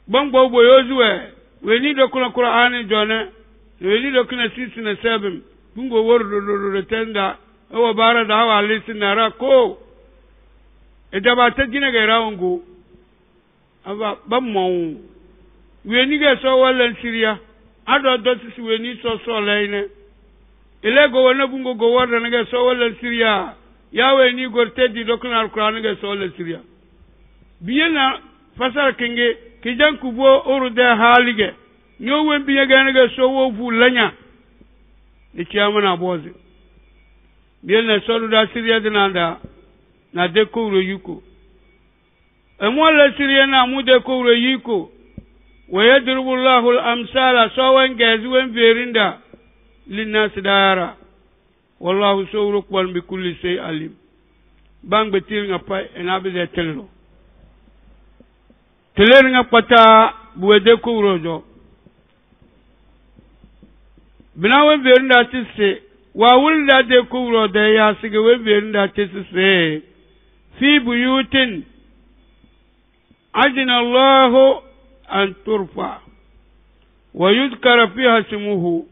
بنغبو بويوزوه weni do kuna Qur'ani jona weni do kuna sisi na sabim bungo wordo do tenda o bara da wa lisina ra ko e da ba ta gina ga rawango aba bammo weni ga so wala Syria ado do sisi weni so laine ile go wona bungo go wordo na ga so wala Syria ya weni gorte di do kuna Qur'ani ga so wala Syria biyena fasar kinge kijan kubo urde halige nyo wembi yagana ga sowo fulanya ni chiamana bozi bien na solu da Syria dinanda na de kouro yuko emo la Syria na mu de kouro yuko wa yadrubu Allahu al-amsala sawan gazu wen verinda linnas dara wallahu sawru qwan bi kulli shay alim bang betil ngapa enabe de tello teler nga pata buwede kurojo bina we verinda tisse wa wulda de kuro de ya sige we verinda tisse fi buyutin ajina Allah an turfa wa yuzkara fiha ismuhu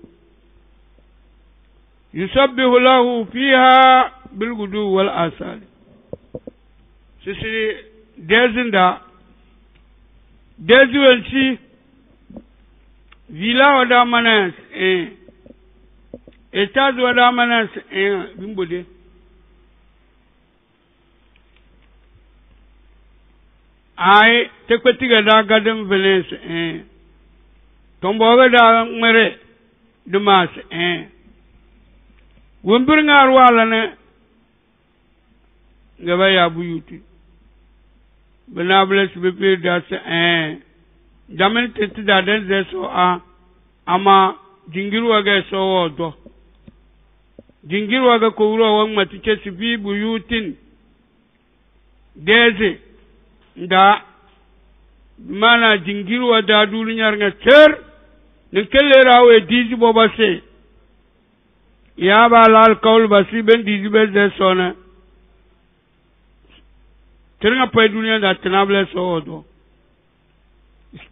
yusabbihu lahu fiha bil gudu wal asal sisi dezinda dezuelsi villa wada manas etaz wada manas bimbode ai tekwetiga da gadem veles tombo da mere dumas wombir ngar wala ne ngaba ya buyuti benables bepe da se jamen tete da den ze so ama jingiru aga so wodo jingiru aga ko wuro wan matice sibi buyutin deze nda mana jingiru da dulunyar nga cer ne kelle rawe diji boba se ya ba lal kaul basi ben diji be ze sona teringa pay dunia da tenable so odo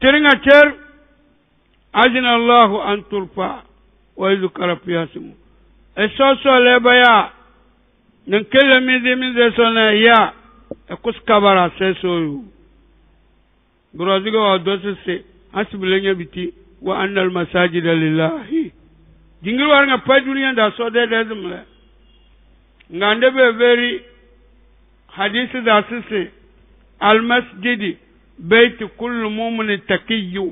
teringa cer ajina Allah an turfa wa yuzkara fi ismu eso le baya nan kele mize sona ya ekus kabara seso yu brozigo wa dosu se asbilenya biti wa annal masajida lillahi jingir war nga pay dunia da so de zumle ngande be very hadith da sise al masjidi bait kullu mu'min taqiyyu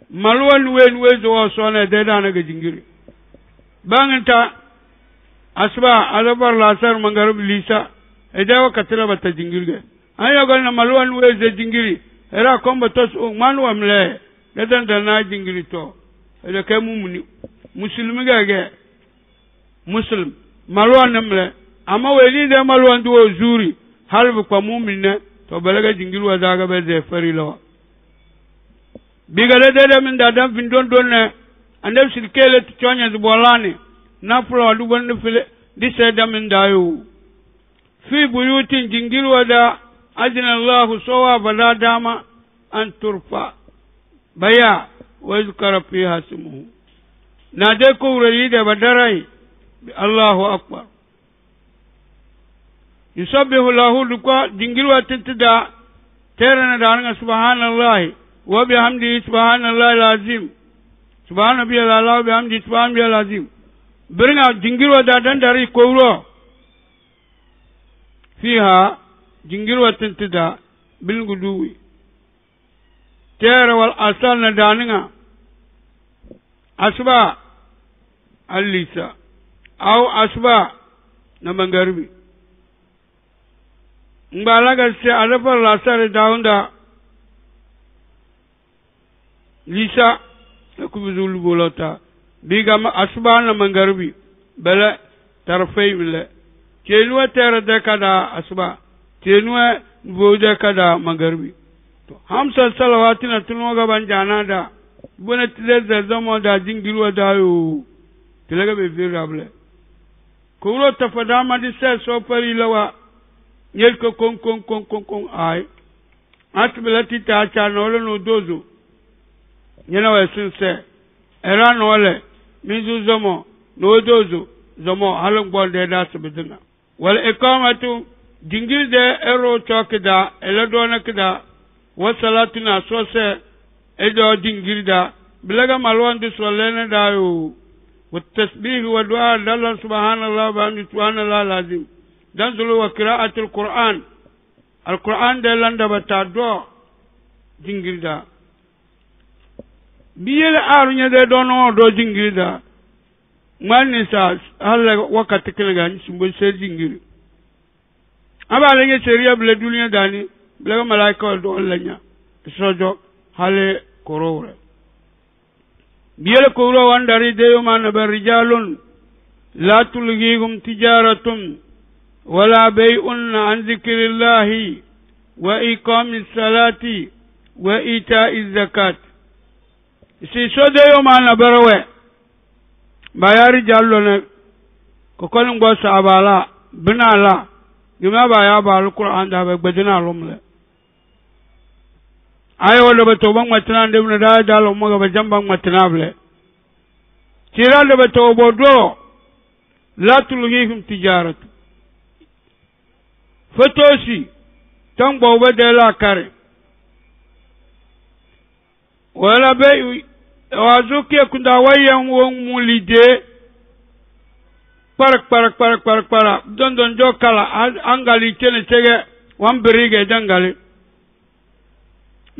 malwan wen wezo so na de da na ga jingiri banganta asba alabar lasar mangarub lisa edawa katira bata jingirga ayo ganna malwan wezo jingiri era komba tos manu amle gadan da na jingiri to da kai mumuni musulmi gage muslim malwan namle amma weli da malwan do zuri halbu kwa mumina to balaga jingiri wa daga be ze fari lawa bigale de min da dan fin don ne ande silkele to chonya bolani na pro du bonne file di se da min dayo fi buyutin jingiri wa da ajina Allah sawa bala dama an turfa baya wa yuzkara fiha ismuhu na de ko wuri da badarai Allahu akbar yusabbihu lahu dukwa jingirwa tintida terana da an subhanallahi wa bihamdihi subhanallahi alazim subhanallahi alazim wa bihamdihi subhanallahi alazim birnga jingirwa da dan dari ko wuro fiha jingirwa tintida bil guduwi tera wal asal na daninga asba alisa au asba na mangarbi mbalaga se alafar lasar daunda lisa ku bizul bolota biga asba na mangarbi bala tarfai bile kenuwa tera da kada asba kenuwa boda kada mangarbi to hamsa salawatina tuno gaban jana da bune tile zamo da jingirwa dayo tilaga be virable ko tafada ma di se so pari lawa yel ko kon ay atbilati ta cha no no dozo nyana wa sunse era no le mizu zamo no dozo zamo halon bonde da subidina wal iqamatu jingir de ero chokida eladona kida wa salatuna sose edo jingir da bilaga malwan di solene dayo والتسبيح والدعاء لله سبحان الله وبحمده سبحان الله العظيم دنزل وقراءة القرآن ده لندا بتادو جنجردا بيل آرنيا ده دونو دو جنجردا ما نساس هلا وقت كنغان سمبل سير جنجر أبا لنجا سيريا بلا دنيا داني بلا ملايكة دون لنيا سوجو هلا كورورة بيل كورو وانداري ديو ما نبر رجال لا تلغيهم تجارة ولا بيع عن ذكر الله وإقام الصلاة وإيتاء الزكاة سيسو ديو ما نبروه bayari jallo ne ko kolin go sabala binala gima baya ba alquran da ba gbedina lumle ayo lo beto ban matina ndem da dalo mo ga jamba matina ble tira lo beto bodo la tulhihim tijaratu fotosi tango bede la kare wala be wazuki kunda wayan won mulide parak don jokala angali tene tege wan berige dangali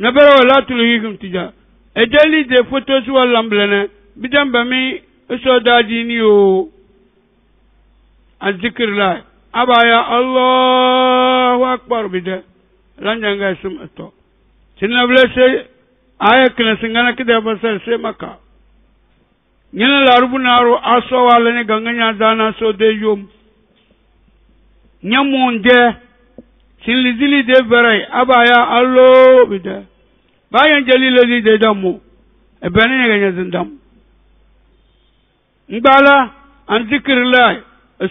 nabara wala tulhihim tija ejeli de photos wala mblene bidan bami so dadi ni o azikirla abaya Allahu akbar bida lanjanga sum to sinable se aya kana singana kida basar se maka nyana larubu naro aso wala ne ganganya dana so de yom nyamunde silizili de berai abaya allo bida bayan jalilo li de damu e bani ne ganya zindam ngbala an zikrillah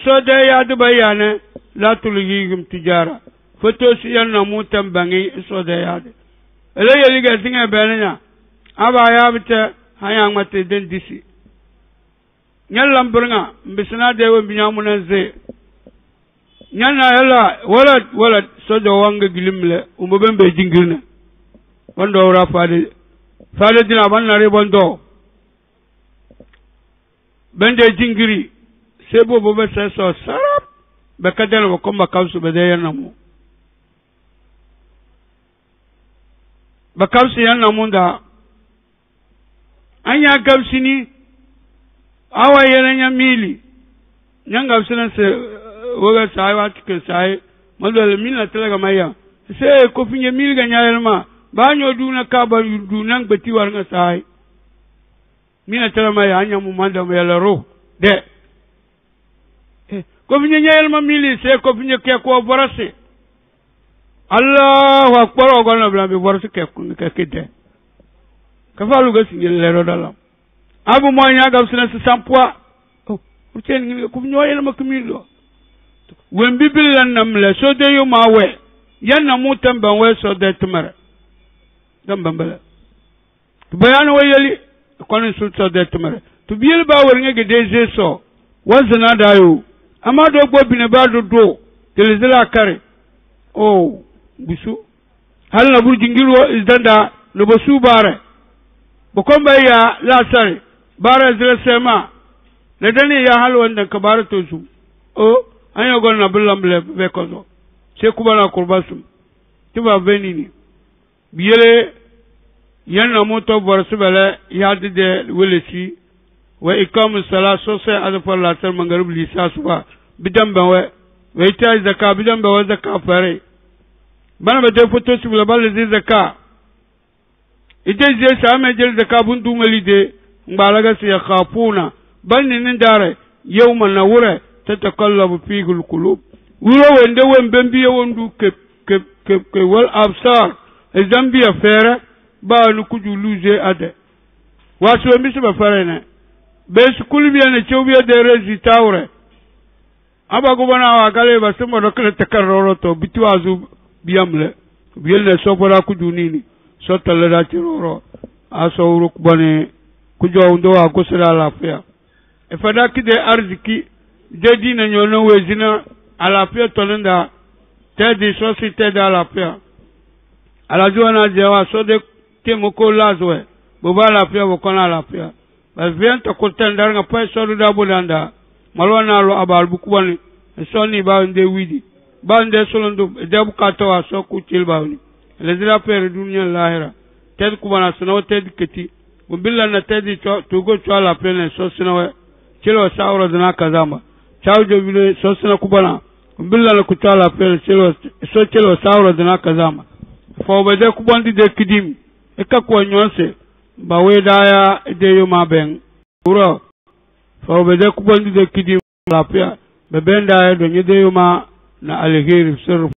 so de ya de bayane la tulhihim tijara foto si yanna mutam bangi so de ya de ele yeli ga singa benenya aba ya bita haya ngate den disi nyallam burnga mbisna de we binyamu ze nyana yalla wala sojo wanga gilimle umbe be jingirna wando wara fade dina banare bondo bende jingiri sebo bobe so sarap be kadalo ko makawsu be de yanamu bakawsi yana munda anya gabsini awa yeranya mili nyanga sina se woga sai wat ke sai madal mina talaga maya se ko finye mili ga nyayelma banyo duna ka ba dunan beti war nga sai mina tarama ya anya mu manda mu yala ro de ko binya nyel ma mili se ko binya ke ko borase Allahu akbar o gona bla be borase ke de ka falu ga sinjel le ro dalam abu mo nya ga sina sampwa o chen ngi ko binya yel ma kumilo wen bibilan nam le so de yo ma we yan na mutan ban we so de tumara dan bambala to bayana we yeli kono so so de tumara to biel ba wor ngi de je so wazana dayo amma do gbo bine ba do telezela kare oh bisu hal na burji ngiro izdanda no basu bare bo komba ya la sare bare zira sema le dani ya hal wanda ka bare to su oh anyo gon na bulam be ko so se kubana kurbasum tiba benini biyele yanna moto borsu bele yadi de welesi wa ikamu sala so se azfar la tar mangarib lisa suba bidan bawe wa ita zakka bidan bawe zakka fare bana be de foto su la bal de zakka ide je sa me je zakka bundu ngalide ngalaga se khafuna banni nin dare yawma nawura tatakallabu fihi alqulub wuro wende wembe biye wondu ke wal absar zambia fere ba nu kuju luze ade wasu mi se ba fere ne be skul biya ne chewbiya de rezi tawre aba go bana wa gale ba se mo dokle takarroro to bitwazu biyamle biyel ne so fara kuju nini so talada tiroro aso uruk bane kujo ndo wa ko sira lafia e fada kide arziki jadi na nyono wezina alafia tonenda tedi societe da alafia alajua na jewa so de temoko lazwe boba alafia bokona alafia bas viento kutenda nga pa so da bulanda malwana lo abal bukubani so ni ba nde widi ba nde solondo de bukato wa so ku tilbawni lezira pere dunya lahira ted kubana sino ted kiti billa na tedi to go to ala plene so sino chilo sauro dana kazama chawjo bile so sino kubana billa la kutala plene chilo sauro dana kazama fo be de kubondi de kidim e ka ko nyonse ba we daya de yo maben uro fo be de kubondi de kidim la pia be benda do nyede yo ma na alheri sir